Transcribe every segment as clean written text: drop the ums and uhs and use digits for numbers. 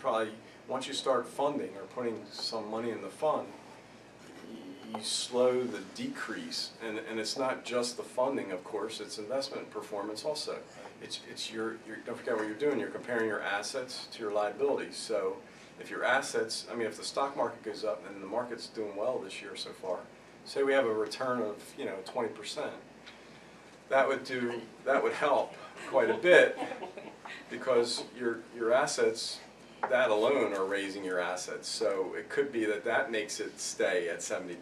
probably, once you start funding or putting some money in the fund, you slow the decrease, and it's not just the funding, of course, it's investment performance also. It's your don't forget what you're doing, you're comparing your assets to your liabilities. So if your assets, I mean, if the stock market goes up and the market's doing well this year so far, say we have a return of 20%, that would help quite a bit, because your assets, that alone are raising your assets. So it could be that makes it stay at 70%.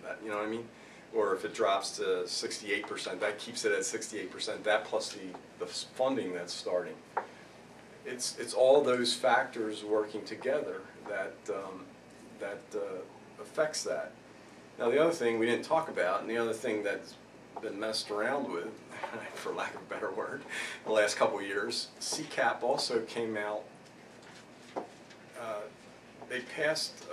That, you know what I mean? Or if it drops to 68%, that keeps it at 68%. That plus the funding that's starting. It's all those factors working together that affects that. Now the other thing we didn't talk about, and the other thing that's been messed around with, for lack of a better word, the last couple of years, CCAP also came out. They passed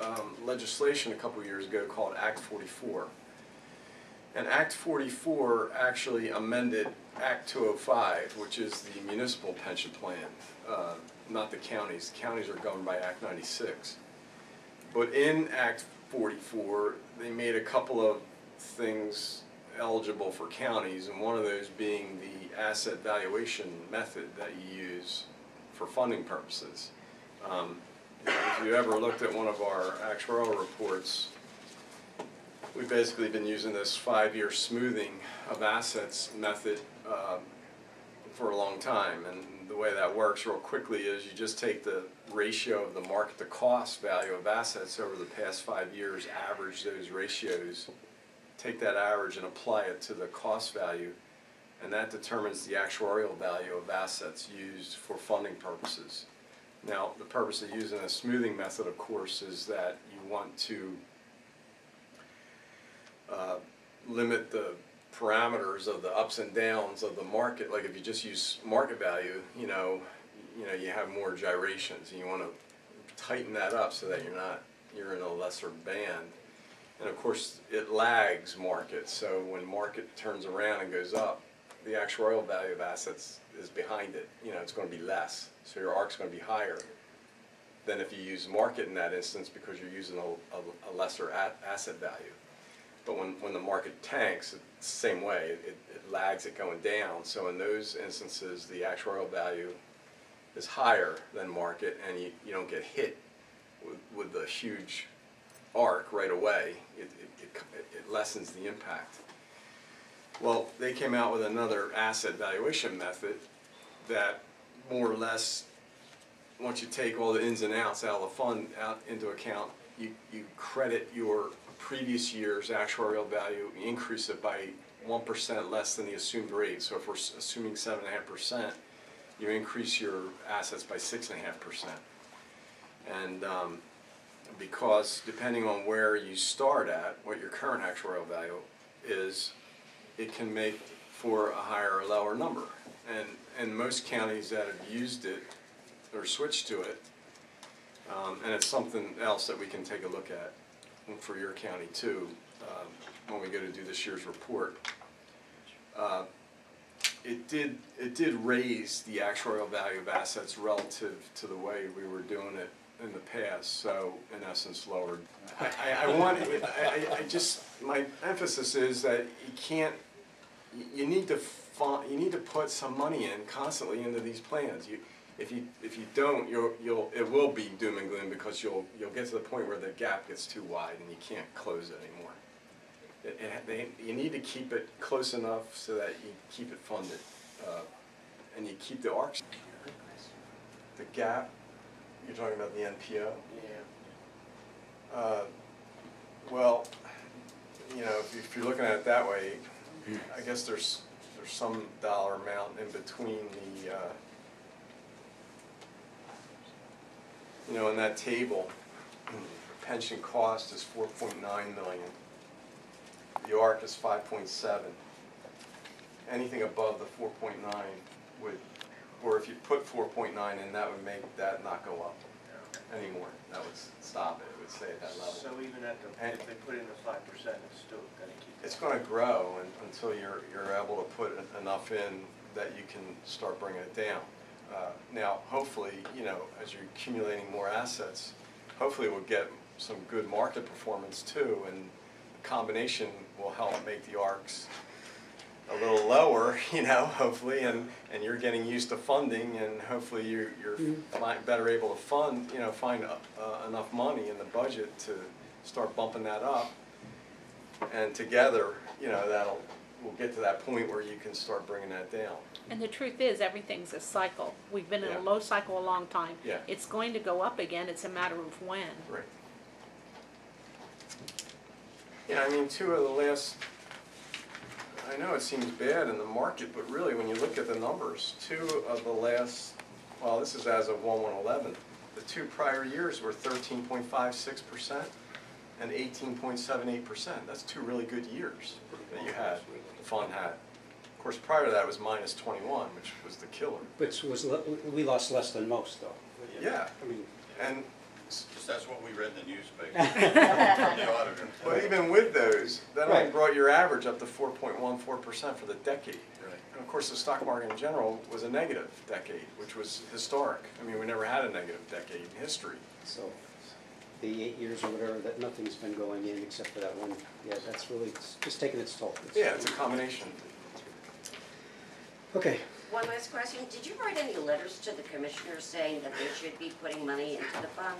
legislation a couple of years ago called Act 44. And Act 44 actually amended Act 205, which is the municipal pension plan, not the counties. The counties are governed by Act 96. But in Act 44, they made a couple of things eligible for counties, and one of those being the asset valuation method that you use for funding purposes. If you ever looked at one of our actuarial reports, we've basically been using this 5-year smoothing of assets method for a long time. And the way that works real quickly is you just take the ratio of the market to cost value of assets over the past 5 years, average those ratios, take that average and apply it to the cost value, and that determines the actuarial value of assets used for funding purposes. Now, the purpose of using a smoothing method, of course, is that you want to limit the parameters of the ups and downs of the market. Like if you just use market value, you have more gyrations, and you want to tighten that up so that you're in a lesser band. And of course, it lags market. So when market turns around and goes up, the actuarial value of assets is behind it. It's going to be less. So your ARC's going to be higher than if you use market in that instance, because you're using a lesser asset value. But when the market tanks, it's the same way. It lags it going down. So in those instances, the actuarial value is higher than market, and you don't get hit with the huge ARC right away. It lessens the impact. Well, they came out with another asset valuation method that more or less, once you take all the ins and outs out of the fund into account, you credit your previous year's actuarial value, you increase it by 1% less than the assumed rate. So if we're assuming 7.5%, you increase your assets by 6.5%. And because depending on where you start at, what your current actuarial value is, it can make for a higher or lower number. And most counties that have used it or switched to it, and it's something else that we can take a look at for your county too, when we go to do this year's report. It did raise the actuarial value of assets relative to the way we were doing it in the past, so in essence lowered. My emphasis is that you need to put some money in constantly into these plans. If you don't, it will be doom and gloom, because you'll get to the point where the gap gets too wide and you can't close it anymore. You need to keep it close enough so that you keep it funded, and you keep the ARCs. The gap. You're talking about the NPO? Yeah. Well, if you're looking at it that way, I guess there's some dollar amount in between the, in that table, pension cost is 4.9 million. The ARC is 5.7. Anything above the 4.9 would, or if you put 4.9 in, that would make that not go up anymore. That would stop it. It would stay at that level. So even if they put in the 5%, it's still going to keep it. It's going to grow until you're able to put enough in that you can start bringing it down. Now, hopefully, you know, as you're accumulating more assets, hopefully we'll get some good market performance too, and the combination will help make the ARCs a little lower, you know, hopefully, and you're getting used to funding, and hopefully you're better able to fund, you know, find enough money in the budget to start bumping that up, and together, you know, we'll get to that point where you can start bringing that down. And the truth is, everything's a cycle. We've been in Yeah. a low cycle a long time. Yeah. It's going to go up again. It's a matter of when. Right. Yeah, I mean, two of the last, I know it seems bad in the market, but really when you look at the numbers, two of the last, well, this is as of 1/1/11, the two prior years were 13.56% and 18.78%. That's two really good years that you had, the fund had. Of course, prior to that was -21, which was the killer. But we lost less than most, though. Yeah, I mean, and Just that's what we read in the newspaper from the auditor. well, even with those, that only Right. brought your average up to 4.14% for the decade. Right. And of course, the stock market in general was a negative decade, which was historic. I mean, we never had a negative decade in history. so the 8 years or whatever, that nothing's been going in except for that one. Yeah, that's really, it's just taking its toll. Yeah, it's a combination. Okay. One last question. Did you write any letters to the commissioners saying that they should be putting money into the fund?